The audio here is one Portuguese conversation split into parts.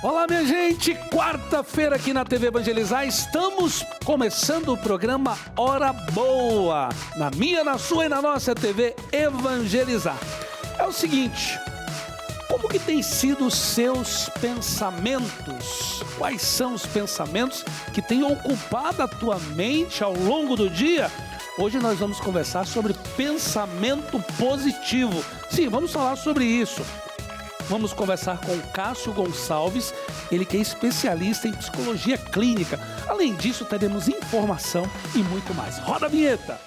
Olá, minha gente! Quarta-feira aqui na TV Evangelizar, estamos começando o programa Hora Boa, na minha, na sua e na nossa TV Evangelizar. É o seguinte, como que tem sido os seus pensamentos? Quais são os pensamentos que têm ocupado a tua mente ao longo do dia? Hoje nós vamos conversar sobre pensamento positivo. Sim, vamos falar sobre isso. Vamos conversar com o Cássio Gonçalves, ele que é especialista em psicologia clínica. Além disso, teremos informação e muito mais. Roda a vinheta!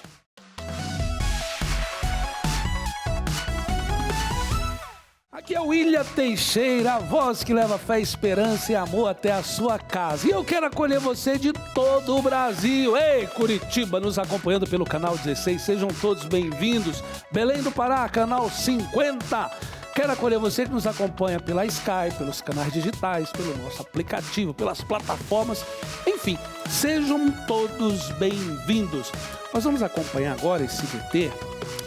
Aqui é o William Teixeira, a voz que leva fé, esperança e amor até a sua casa. E eu quero acolher você de todo o Brasil. Ei, Curitiba, nos acompanhando pelo canal 16, sejam todos bem-vindos. Belém do Pará, canal 50. Quero acolher você que nos acompanha pela Sky, pelos canais digitais, pelo nosso aplicativo, pelas plataformas. Enfim, sejam todos bem-vindos. Nós vamos acompanhar agora esse VT.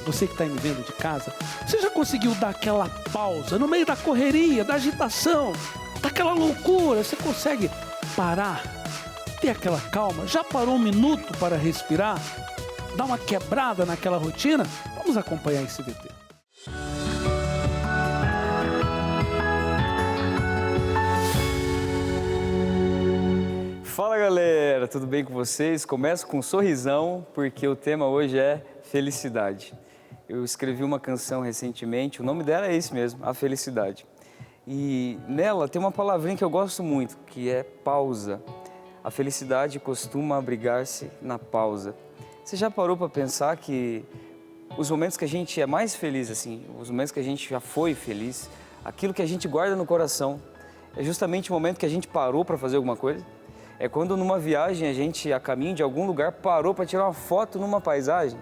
Você que está me vendo de casa, você já conseguiu dar aquela pausa no meio da correria, da agitação, daquela loucura? Você consegue parar, ter aquela calma? Já parou um minuto para respirar? Dar uma quebrada naquela rotina? Vamos acompanhar esse VT. Fala galera, tudo bem com vocês? Começo com um sorrisão, porque o tema hoje é felicidade. Eu escrevi uma canção recentemente, o nome dela é esse mesmo, A Felicidade. E nela tem uma palavrinha que eu gosto muito, que é pausa. A felicidade costuma abrigar-se na pausa. Você já parou para pensar que os momentos que a gente é mais feliz, assim, os momentos que a gente já foi feliz, aquilo que a gente guarda no coração, é justamente o momento que a gente parou para fazer alguma coisa? É quando numa viagem a gente, a caminho de algum lugar, parou para tirar uma foto numa paisagem.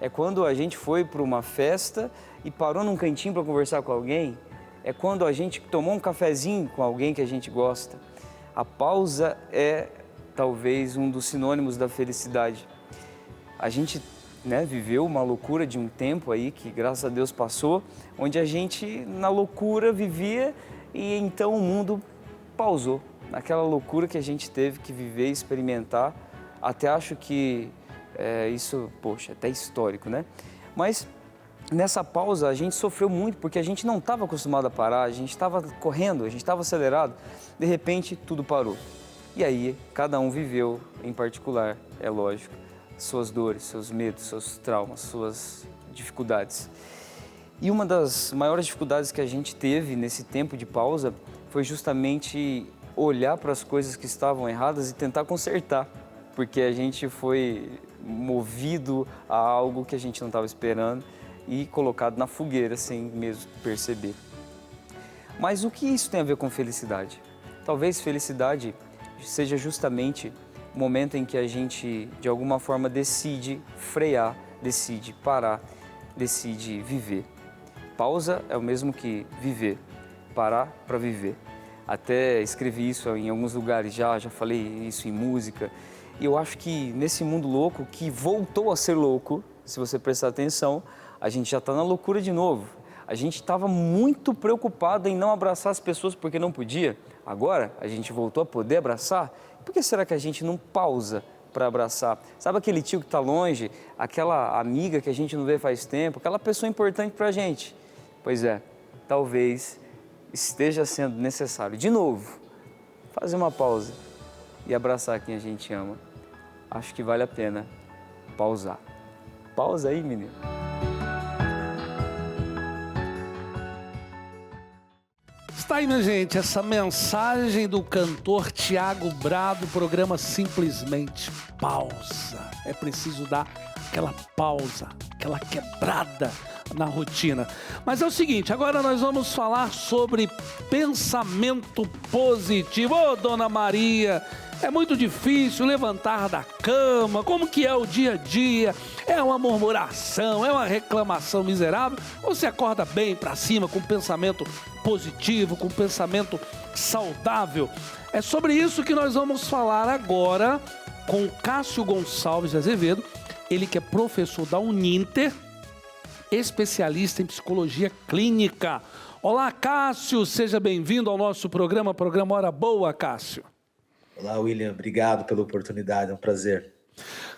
É quando a gente foi para uma festa e parou num cantinho para conversar com alguém. É quando a gente tomou um cafezinho com alguém que a gente gosta. A pausa é talvez um dos sinônimos da felicidade. A gente viveu uma loucura de um tempo aí que graças a Deus passou, onde a gente na loucura vivia e então o mundo pausou. Naquela loucura que a gente teve que viver e experimentar, até acho que isso, poxa, até histórico, né? Mas nessa pausa a gente sofreu muito porque a gente não estava acostumado a parar, a gente estava correndo, a gente estava acelerado, de repente tudo parou. E aí cada um viveu em particular, é lógico, suas dores, seus medos, seus traumas, suas dificuldades. E uma das maiores dificuldades que a gente teve nesse tempo de pausa foi justamente olhar para as coisas que estavam erradas e tentar consertar, porque a gente foi movido a algo que a gente não estava esperando e colocado na fogueira sem mesmo perceber. Mas o que isso tem a ver com felicidade? Talvez felicidade seja justamente o momento em que a gente, de alguma forma, decide frear, decide parar, decide viver. Pausa é o mesmo que viver, parar para viver. Até escrevi isso em alguns lugares já falei isso em música. E eu acho que nesse mundo louco, que voltou a ser louco, se você prestar atenção, a gente já está na loucura de novo. A gente estava muito preocupado em não abraçar as pessoas porque não podia. Agora a gente voltou a poder abraçar. Por que será que a gente não pausa para abraçar? Sabe aquele tio que está longe, aquela amiga que a gente não vê faz tempo, aquela pessoa importante para a gente? Pois é, talvez esteja sendo necessário, de novo, fazer uma pausa e abraçar quem a gente ama. Acho que vale a pena pausar. Pausa aí, menino. Está aí, minha gente, essa mensagem do cantor Thiago Brado, programa Simplesmente Pausa. É preciso dar aquela pausa, aquela quebrada na rotina. Mas é o seguinte, agora nós vamos falar sobre pensamento positivo. Ô, Dona Maria, é muito difícil levantar da cama, como que é o dia a dia? É uma murmuração, é uma reclamação miserável? Ou você acorda bem para cima, com pensamento positivo, com pensamento saudável? É sobre isso que nós vamos falar agora com o Cássio Gonçalves de Azevedo, ele que é professor da Uninter, especialista em psicologia clínica. Olá, Cássio, seja bem-vindo ao nosso programa Hora Boa, Cássio. Olá, William, obrigado pela oportunidade, é um prazer.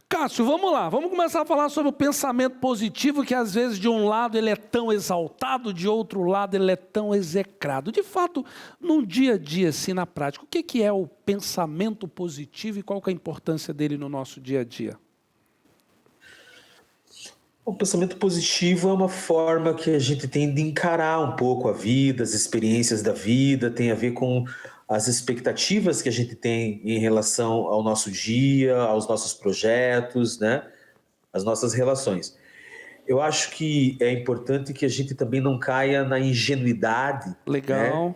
Cássio, vamos lá, vamos começar a falar sobre o pensamento positivo, que às vezes de um lado ele é tão exaltado, de outro lado ele é tão execrado. De fato, no dia a dia, assim, na prática, o que é o pensamento positivo e qual que é a importância dele no nosso dia a dia? O pensamento positivo é uma forma que a gente tem de encarar um pouco a vida, as experiências da vida, tem a ver com as expectativas que a gente tem em relação ao nosso dia, aos nossos projetos, né? As nossas relações. Eu acho que é importante que a gente também não caia na ingenuidade, Legal. né?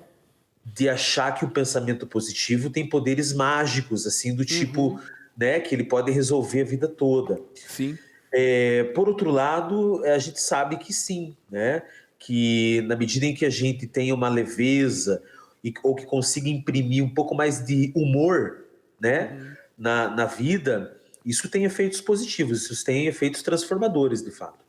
De achar que o pensamento positivo tem poderes mágicos, assim, do tipo, né, que ele pode resolver a vida toda. Sim. Por outro lado, a gente sabe que sim, né? Que na medida em que a gente tem uma leveza ou que consiga imprimir um pouco mais de humor, né, na vida, isso tem efeitos positivos, isso tem efeitos transformadores, de fato.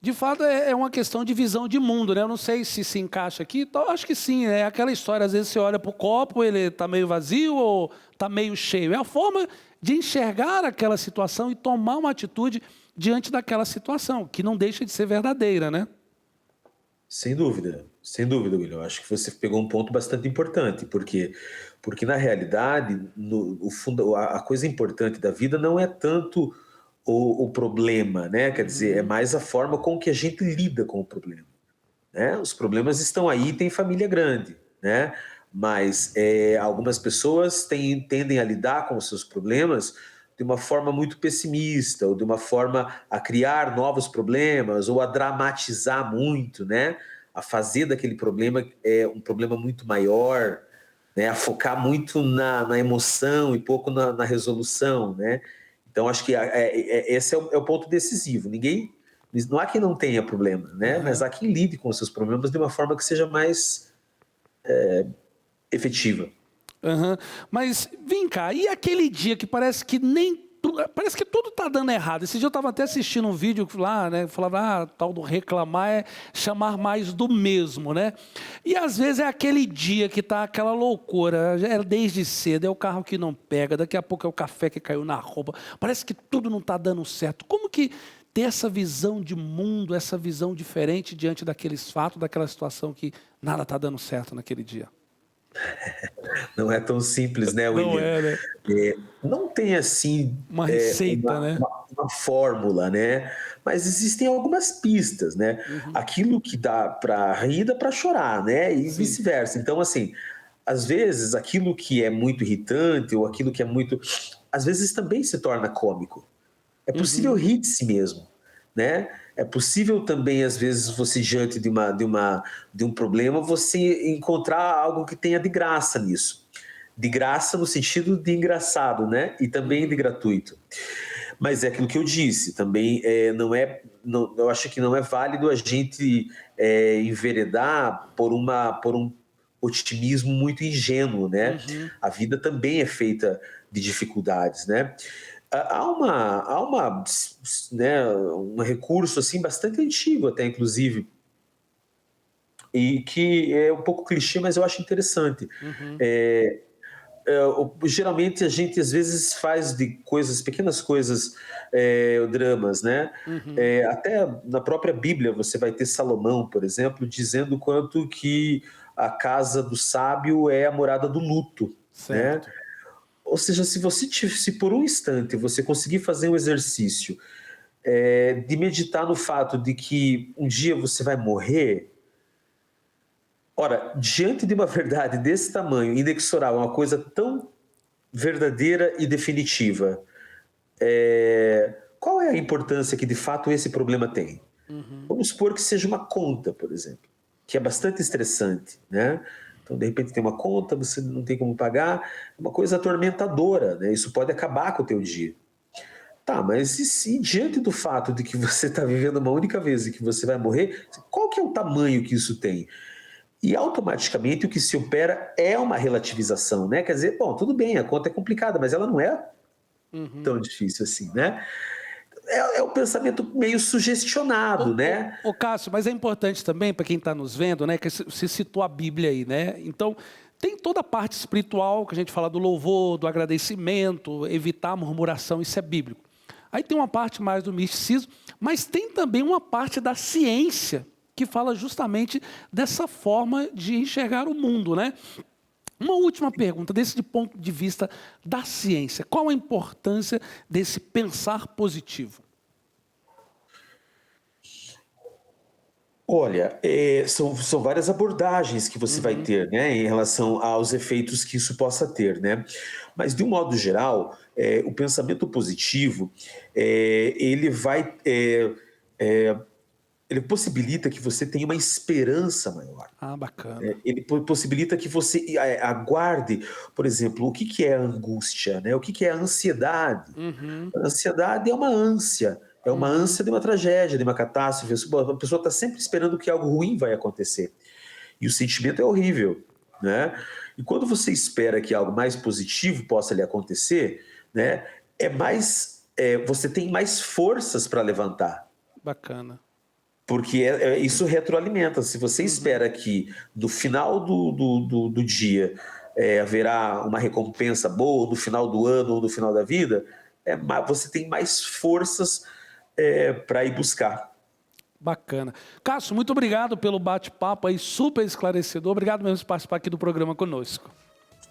De fato, é uma questão de visão de mundo, né? Eu não sei se encaixa aqui, então, acho que sim, é aquela história, às vezes você olha para o copo, ele está meio vazio ou está meio cheio. É a forma de enxergar aquela situação e tomar uma atitude diante daquela situação, que não deixa de ser verdadeira, né? Sem dúvida, William. Eu acho que você pegou um ponto bastante importante, porque na realidade, a coisa importante da vida não é tanto o problema, né? Quer dizer, é mais a forma com que a gente lida com o problema, né? Os problemas estão aí, tem família grande, né? Mas algumas pessoas tendem a lidar com os seus problemas de uma forma muito pessimista, ou de uma forma a criar novos problemas, ou a dramatizar muito, né? A fazer daquele problema um problema muito maior, né? A focar muito na emoção e pouco na resolução, né? Então, acho que esse é o ponto decisivo. Não há quem não tenha problema, né? Mas há quem lide com os seus problemas de uma forma que seja mais efetiva. Mas vem cá, e aquele dia que parece que parece que tudo está dando errado? Esse dia eu estava até assistindo um vídeo lá, né? Falava, tal do reclamar é chamar mais do mesmo, né? E às vezes é aquele dia que está aquela loucura, é desde cedo, é o carro que não pega, daqui a pouco é o café que caiu na roupa, parece que tudo não está dando certo. Como que ter essa visão de mundo, essa visão diferente diante daqueles fatos, daquela situação que nada está dando certo naquele dia? Não é tão simples, né, William? Não é, né? Não tem, assim, uma receita, né? Uma fórmula, né? Mas existem algumas pistas, né? Aquilo que dá para rir, dá para chorar, né? E vice-versa. Então, assim, às vezes, aquilo que é muito irritante ou aquilo que é muito... Às vezes também se torna cômico. É possível rir de si mesmo, né? É possível também, às vezes, você diante de um problema, você encontrar algo que tenha de graça nisso. De graça no sentido de engraçado, né? E também de gratuito. Mas é aquilo que eu disse, também eu acho que não é válido a gente enveredar por um otimismo muito ingênuo, né? A vida também é feita de dificuldades, né? Há um recurso assim bastante antigo até, inclusive, e que é um pouco clichê, mas eu acho interessante. Geralmente a gente às vezes faz de pequenas coisas, dramas, né? Até na própria Bíblia você vai ter Salomão, por exemplo, dizendo quanto que a casa do sábio é a morada do luto, Certo. né? Ou seja, se por um instante você conseguir fazer um exercício de meditar no fato de que um dia você vai morrer, ora, diante de uma verdade desse tamanho, inexorável, uma coisa tão verdadeira e definitiva, qual é a importância que de fato esse problema tem? Vamos supor que seja uma conta, por exemplo, que é bastante estressante, né? Então, de repente, tem uma conta, você não tem como pagar, é uma coisa atormentadora, né? Isso pode acabar com o teu dia. Tá, mas e se diante do fato de que você está vivendo uma única vez e que você vai morrer, qual que é o tamanho que isso tem? E automaticamente o que se opera é uma relativização, né? Quer dizer, bom, tudo bem, a conta é complicada, mas ela não é tão difícil assim, né? é um pensamento meio sugestionado, né? Ô Cássio, mas é importante também para quem está nos vendo, né? Que você citou a Bíblia aí, né? Então, tem toda a parte espiritual, que a gente fala do louvor, do agradecimento, evitar a murmuração, isso é bíblico. Aí tem uma parte mais do misticismo, mas tem também uma parte da ciência, que fala justamente dessa forma de enxergar o mundo, né? Uma última pergunta, desse ponto de vista da ciência. Qual a importância desse pensar positivo? Olha, são várias abordagens que você vai ter, né, em relação aos efeitos que isso possa ter, né? Mas, de um modo geral, o pensamento positivo, ele vai... ele possibilita que você tenha uma esperança maior. Ah, bacana. Ele possibilita que você aguarde, por exemplo, o que é a angústia, né? O que é a ansiedade? A ansiedade é uma ânsia. É uma ânsia de uma tragédia, de uma catástrofe. A pessoa está sempre esperando que algo ruim vai acontecer. E o sentimento é horrível, né? E quando você espera que algo mais positivo possa lhe acontecer, né, você tem mais forças para levantar. Bacana. Porque isso retroalimenta. Se você espera que no final do dia haverá uma recompensa boa, no final do ano ou no final da vida, você tem mais forças para ir buscar. Bacana. Cássio, muito obrigado pelo bate-papo aí, super esclarecedor. Obrigado mesmo por participar aqui do programa conosco.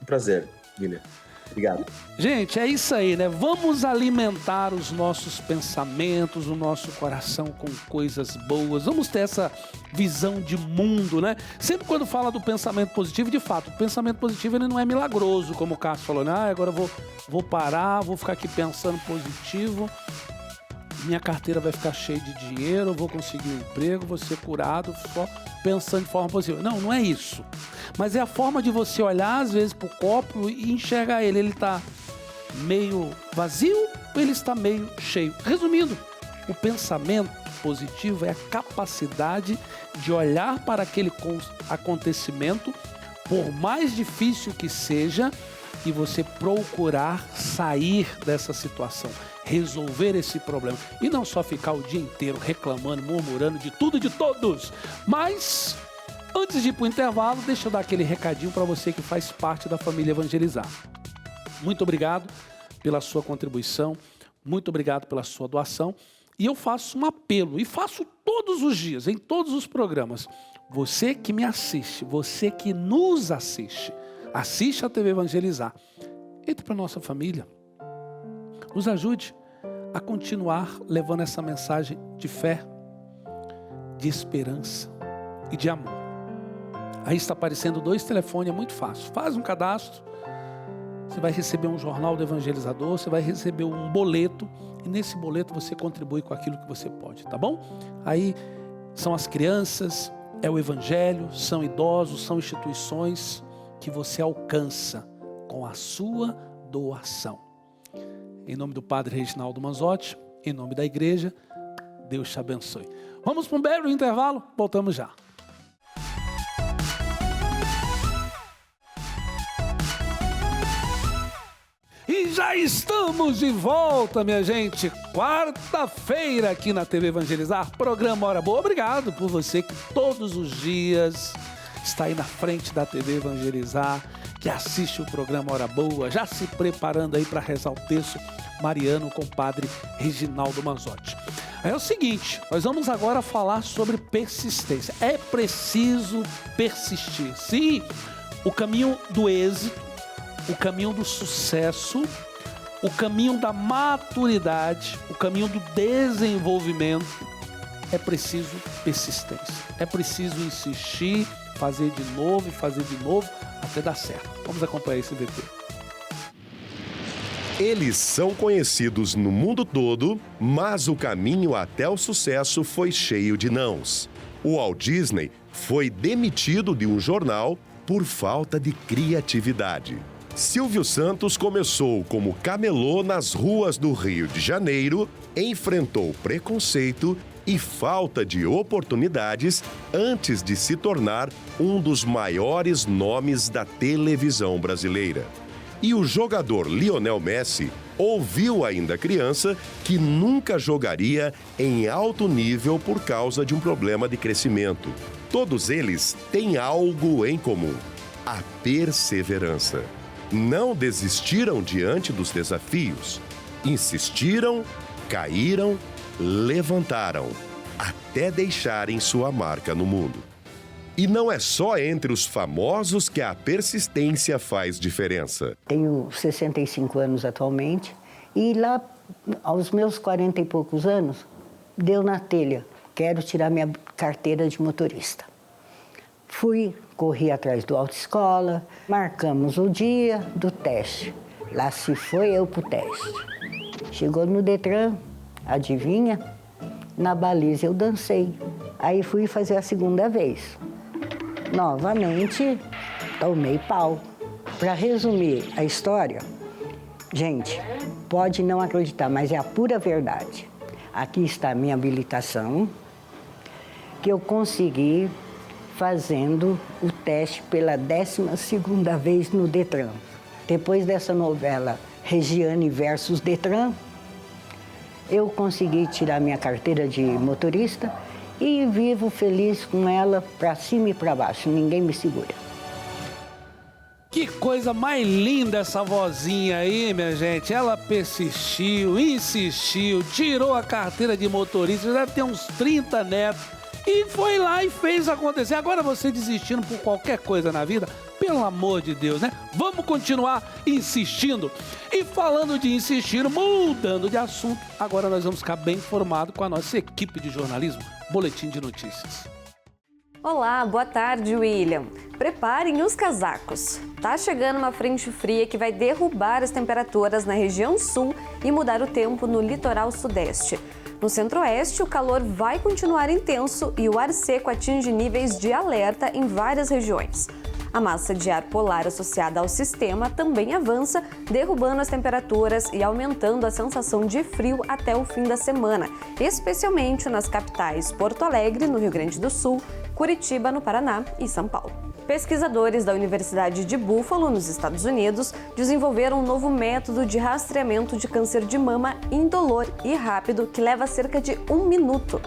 Um prazer, Guilherme. Obrigado. Gente, é isso aí, né? Vamos alimentar os nossos pensamentos, o nosso coração com coisas boas. Vamos ter essa visão de mundo, né? Sempre quando fala do pensamento positivo, de fato, o pensamento positivo ele não é milagroso, como o Cássio falou, né? Agora eu vou parar, vou ficar aqui pensando positivo, minha carteira vai ficar cheia de dinheiro, eu vou conseguir um emprego, vou ser curado só pensando de forma positiva. Não, não é isso. Mas é a forma de você olhar, às vezes, para o copo e enxergar ele. Ele está meio vazio ou ele está meio cheio? Resumindo, o pensamento positivo é a capacidade de olhar para aquele acontecimento, por mais difícil que seja, e você procurar sair dessa situação, resolver esse problema. E não só ficar o dia inteiro reclamando, murmurando de tudo e de todos. Mas, antes de ir para o intervalo, deixa eu dar aquele recadinho para você que faz parte da família Evangelizar. Muito obrigado pela sua contribuição, muito obrigado pela sua doação. E eu faço um apelo, e faço todos os dias, em todos os programas. Você que me assiste, você que nos assiste, assiste a TV Evangelizar. Entre para a nossa família. Nos ajude a continuar levando essa mensagem de fé, de esperança e de amor. Aí está aparecendo 2 telefones, é muito fácil. Faz um cadastro, você vai receber um jornal do evangelizador, você vai receber um boleto, e nesse boleto você contribui com aquilo que você pode, tá bom? Aí são as crianças, é o evangelho, são idosos, são instituições que você alcança com a sua doação. Em nome do Padre Reginaldo Manzotti, em nome da igreja, Deus te abençoe. Vamos para um breve intervalo, voltamos já. E já estamos de volta, minha gente. Quarta-feira aqui na TV Evangelizar, programa Hora Boa. Obrigado por você que todos os dias está aí na frente da TV Evangelizar, que assiste o programa Hora Boa, já se preparando aí para rezar o terço mariano com o Padre Reginaldo Manzotti. É o seguinte, nós vamos agora falar sobre persistência. É preciso persistir. Sim, o caminho do êxito, o caminho do sucesso, o caminho da maturidade, o caminho do desenvolvimento, é preciso persistência. É preciso insistir, fazer de novo e fazer de novo até dar certo. Vamos acompanhar esse VT. Eles são conhecidos no mundo todo, mas o caminho até o sucesso foi cheio de nãos. O Walt Disney foi demitido de um jornal por falta de criatividade. Silvio Santos começou como camelô nas ruas do Rio de Janeiro, enfrentou preconceito e falta de oportunidades antes de se tornar um dos maiores nomes da televisão brasileira. E o jogador Lionel Messi ouviu ainda criança que nunca jogaria em alto nível por causa de um problema de crescimento. Todos eles têm algo em comum: a perseverança. Não desistiram diante dos desafios. Insistiram, caíram, levantaram, até deixarem sua marca no mundo. E não é só entre os famosos que a persistência faz diferença. Tenho 65 anos atualmente e lá, aos meus 40 e poucos anos, deu na telha. Quero tirar minha carteira de motorista. Corri atrás do autoescola, marcamos o dia do teste. Lá se foi eu pro teste. Chegou no Detran, adivinha? Na baliza eu dancei. Aí fui fazer a segunda vez. Novamente, tomei pau. Para resumir a história, gente, pode não acreditar, mas é a pura verdade. Aqui está a minha habilitação, que eu consegui fazendo o teste pela 12ª vez no Detran. Depois dessa novela Regiane versus Detran, eu consegui tirar minha carteira de motorista e vivo feliz com ela para cima e para baixo. Ninguém me segura. Que coisa mais linda essa vozinha aí, minha gente. Ela persistiu, insistiu, tirou a carteira de motorista, já tem uns 30 netos e foi lá e fez acontecer. Agora você desistindo por qualquer coisa na vida, pelo amor de Deus, né? Vamos continuar insistindo. E falando de insistir, mudando de assunto, agora nós vamos ficar bem informados com a nossa equipe de jornalismo. Boletim de notícias. Olá, boa tarde, William. Preparem os casacos. Tá chegando uma frente fria que vai derrubar as temperaturas na região sul e mudar o tempo no litoral sudeste. No centro-oeste, o calor vai continuar intenso e o ar seco atinge níveis de alerta em várias regiões. A massa de ar polar associada ao sistema também avança, derrubando as temperaturas e aumentando a sensação de frio até o fim da semana, especialmente nas capitais Porto Alegre, no Rio Grande do Sul, Curitiba, no Paraná e São Paulo. Pesquisadores da Universidade de Buffalo, nos Estados Unidos, desenvolveram um novo método de rastreamento de câncer de mama indolor e rápido que leva cerca de 1 minuto.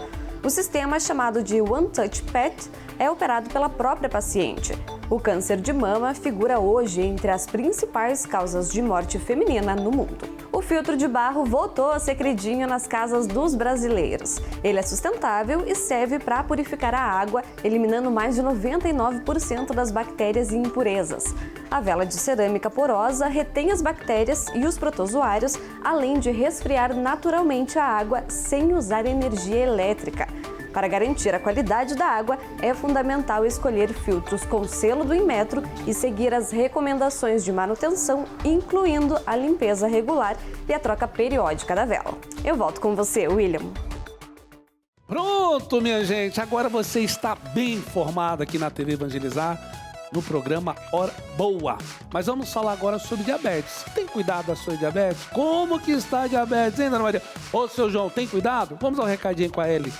O sistema, chamado de One Touch PET, é operado pela própria paciente. O câncer de mama figura hoje entre as principais causas de morte feminina no mundo. O filtro de barro voltou a ser queridinho nas casas dos brasileiros. Ele é sustentável e serve para purificar a água, eliminando mais de 99% das bactérias e impurezas. A vela de cerâmica porosa retém as bactérias e os protozoários, além de resfriar naturalmente a água sem usar energia elétrica. Para garantir a qualidade da água, é fundamental escolher filtros com selo do Inmetro e seguir as recomendações de manutenção, incluindo a limpeza regular e a troca periódica da vela. Eu volto com você, William. Pronto, minha gente. Agora você está bem informado aqui na TV Evangelizar, no programa Hora Boa. Mas vamos falar agora sobre diabetes. Tem cuidado da sua diabetes? Como que está a diabetes, hein, dona Maria? Ô, seu João, tem cuidado? Vamos ao recadinho com a Eli.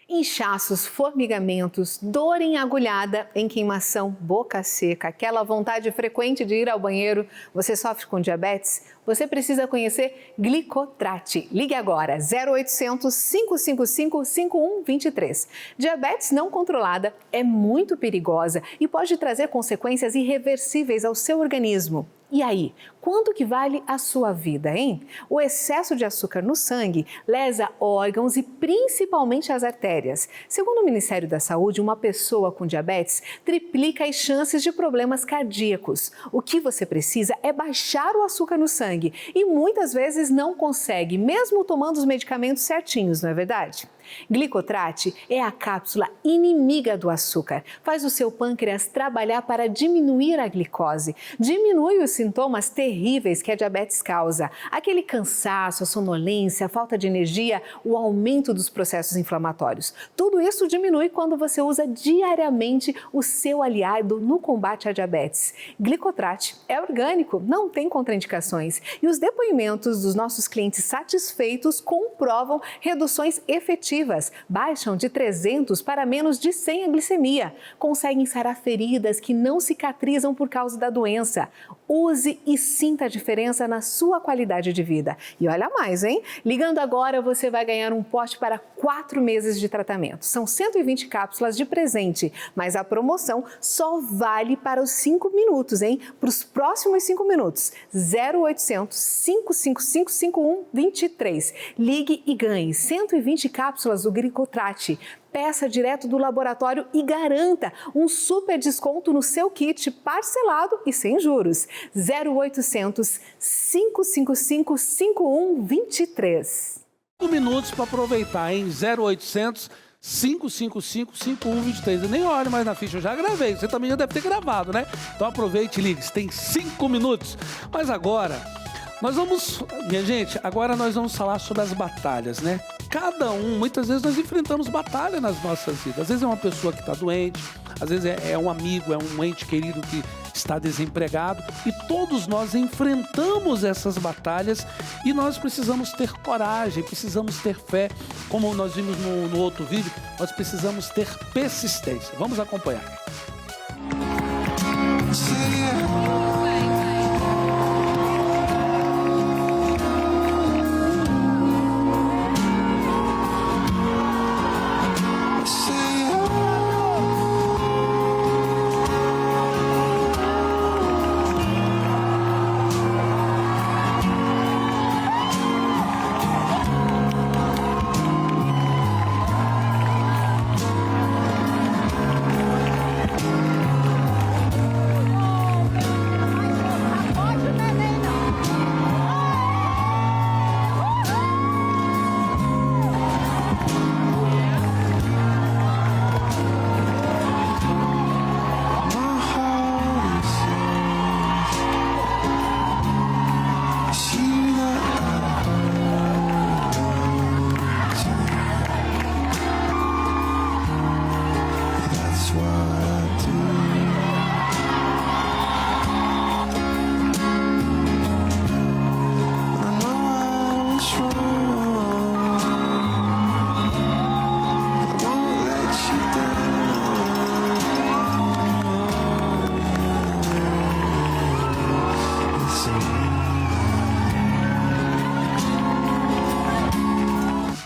Inchaços, formigamentos, dor em agulhada, em queimação, boca seca, aquela vontade frequente de ir ao banheiro. Você sofre com diabetes? Você precisa conhecer Glicotrate. Ligue agora, 0800 555 5123. Diabetes não controlada é muito perigosa e pode trazer consequências irreversíveis ao seu organismo. E aí, quanto que vale a sua vida, hein? O excesso de açúcar no sangue lesa órgãos e principalmente as artérias. Segundo o Ministério da Saúde, uma pessoa com diabetes triplica as chances de problemas cardíacos. O que você precisa é baixar o açúcar no sangue e muitas vezes não consegue, mesmo tomando os medicamentos certinhos, não é verdade? Glicotrate é a cápsula inimiga do açúcar. Faz o seu pâncreas trabalhar para diminuir a glicose, diminui os sintomas terríveis terríveis que a diabetes causa. Aquele cansaço, a sonolência, a falta de energia, o aumento dos processos inflamatórios. Tudo isso diminui quando você usa diariamente o seu aliado no combate à diabetes. Glicotrate é orgânico, não tem contraindicações. E os depoimentos dos nossos clientes satisfeitos comprovam reduções efetivas. Baixam de 300 para menos de 100 a glicemia. Conseguem sarar feridas que não cicatrizam por causa da doença. Use e sinta a diferença na sua qualidade de vida. E olha mais, hein? Ligando agora, você vai ganhar um pote para 4 meses de tratamento. São 120 cápsulas de presente, mas a promoção só vale para os 5 minutos, hein? Para os próximos 5 minutos. 0800 555 5123. Ligue e ganhe 120 cápsulas do Glicotrate. Peça direto do laboratório e garanta um super desconto no seu kit parcelado e sem juros. 0800 555 5123. 5 minutos para aproveitar, hein? 0800 555 5123. Eu nem olho mais na ficha, eu já gravei. Você também já deve ter gravado, né? Então aproveite e ligue, você tem 5 minutos. Mas agora, minha gente, agora nós vamos falar sobre as batalhas, né? Muitas vezes nós enfrentamos batalha nas nossas vidas. Às vezes é uma pessoa que está doente, às vezes é um amigo, é um ente querido que está desempregado. E todos nós enfrentamos essas batalhas e nós precisamos ter coragem, precisamos ter fé. Como nós vimos no outro vídeo, nós precisamos ter persistência. Vamos acompanhar.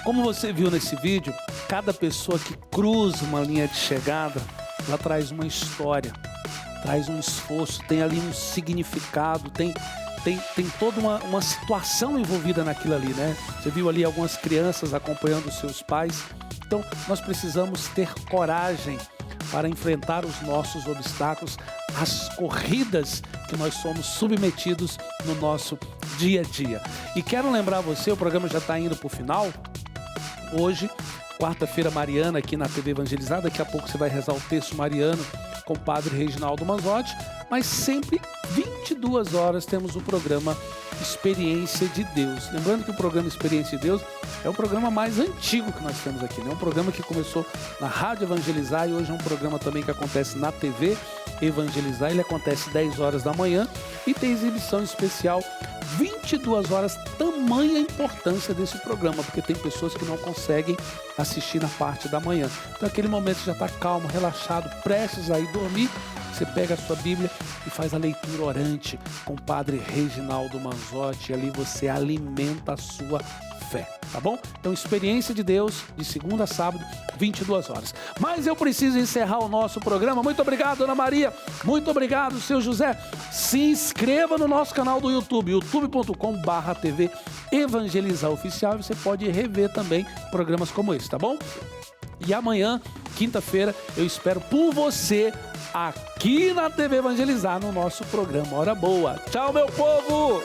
Como você viu nesse vídeo, cada pessoa que cruza uma linha de chegada, ela traz uma história, traz um esforço, tem ali um significado, tem toda uma situação envolvida naquilo ali, né? Você viu ali algumas crianças acompanhando os seus pais. Então, nós precisamos ter coragem para enfrentar os nossos obstáculos, as corridas que nós somos submetidos no nosso dia a dia. E quero lembrar você, o programa já está indo para o final. Hoje, quarta-feira mariana aqui na TV Evangelizar, daqui a pouco você vai rezar o texto mariano com o padre Reginaldo Manzotti, mas sempre 22 horas temos o programa Experiência de Deus. Lembrando que o programa Experiência de Deus é o programa mais antigo que nós temos aqui, né? É um programa que começou na Rádio Evangelizar e hoje é um programa também que acontece na TV Evangelizar. Ele acontece 10 horas da manhã e tem exibição especial 22 horas. Tamanha importância desse programa, porque tem pessoas que não conseguem assistir na parte da manhã. Então aquele momento já está calmo, relaxado, prestes a ir dormir, você pega a sua Bíblia e faz a leitura orante com o padre Reginaldo Manzotti, e ali você alimenta a sua fé, tá bom? Então, Experiência de Deus, de segunda a sábado, 22 horas. Mas eu preciso encerrar o nosso programa. Muito obrigado, Ana Maria. Muito obrigado, seu José. Se inscreva no nosso canal do YouTube, youtube.com/TV Evangelizar Oficial, e você pode rever também programas como esse, tá bom? E amanhã, quinta-feira, eu espero por você aqui na TV Evangelizar, no nosso programa Hora Boa. Tchau, meu povo!